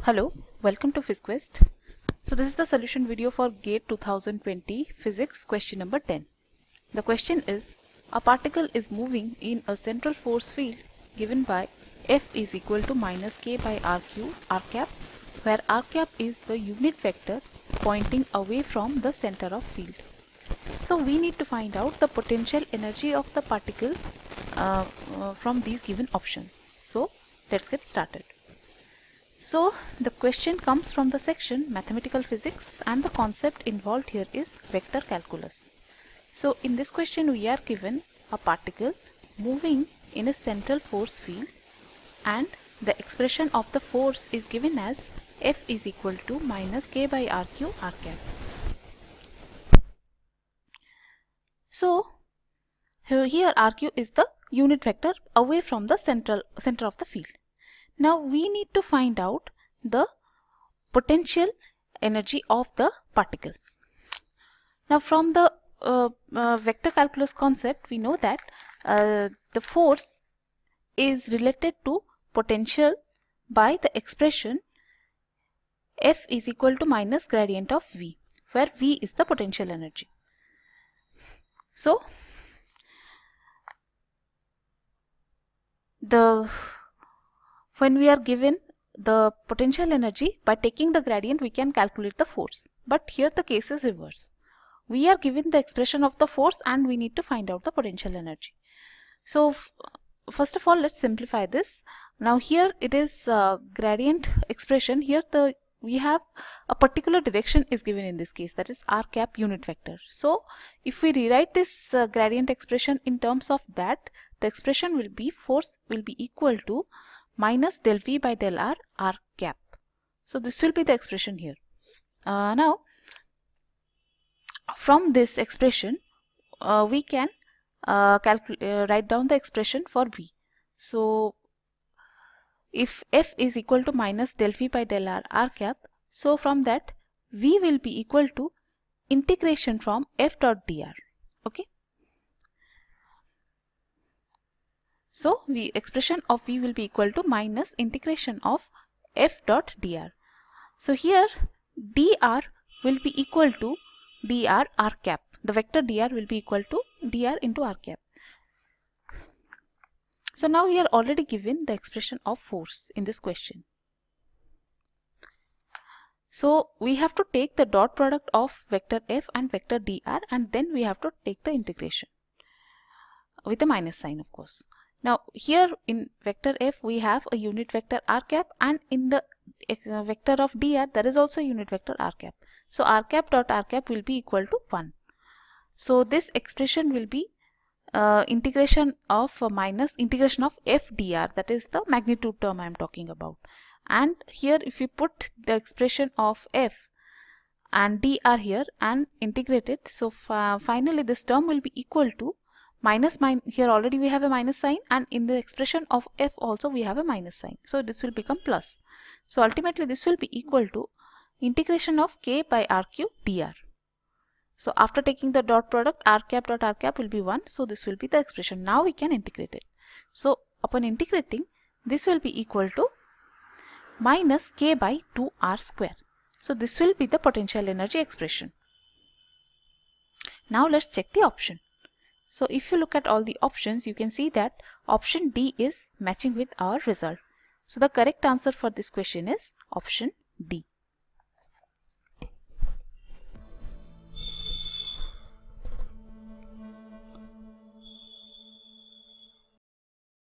Hello, welcome to PhysQuest. So this is the solution video for GATE 2020 Physics question number 10. The question is, a particle is moving in a central force field given by F is equal to minus K by R cap, where R cap is the unit vector pointing away from the center of field. So we need to find out the potential energy of the particle from these given options. So let's get started. So the question comes from the section Mathematical Physics, and the concept involved here is vector calculus. So in this question we are given a particle moving in a central force field, and the expression of the force is given as F is equal to minus K by R cap. So here RQ is the unit vector away from the center of the field. Now we need to find out the potential energy of the particle. Now from the vector calculus concept, we know that the force is related to potential by the expression F is equal to minus gradient of V, where V is the potential energy. So when we are given the potential energy, by taking the gradient we can calculate the force. But here the case is reverse. We are given the expression of the force and we need to find out the potential energy. So first of all, let's simplify this. Now here it is gradient expression. Here we have a particular direction is given in this case, that is R cap unit vector. So if we rewrite this gradient expression in terms of that, the expression will be force will be equal to minus del V by del R cap. So this will be the expression here. Now from this expression we can write down the expression for V. So if F is equal to minus del V by del R cap, so from that V will be equal to integration from F dot dr. Okay. So expression of V will be equal to minus integration of F dot dr. So here dr will be equal to dr R cap. The vector dr will be equal to dr into R cap. So now we are already given the expression of force in this question. So we have to take the dot product of vector F and vector dr, and then we have to take the integration with a minus sign, of course. Now here in vector F we have a unit vector R cap, and in the vector of dr there is also a unit vector R cap. So R cap dot R cap will be equal to 1. So this expression will be integration of minus integration of F dr, that is the magnitude term I am talking about. And here if we put the expression of F and dr here and integrate it, so finally this term will be equal to minus here already we have a minus sign, and in the expression of F also we have a minus sign. So this will become plus. So ultimately this will be equal to integration of K by RQ dr. So after taking the dot product, R cap dot R cap will be 1. So this will be the expression. Now we can integrate it. So upon integrating, this will be equal to minus K by 2R square. So this will be the potential energy expression. Now let's check the option. So if you look at all the options, you can see that option D is matching with our result. So the correct answer for this question is option D.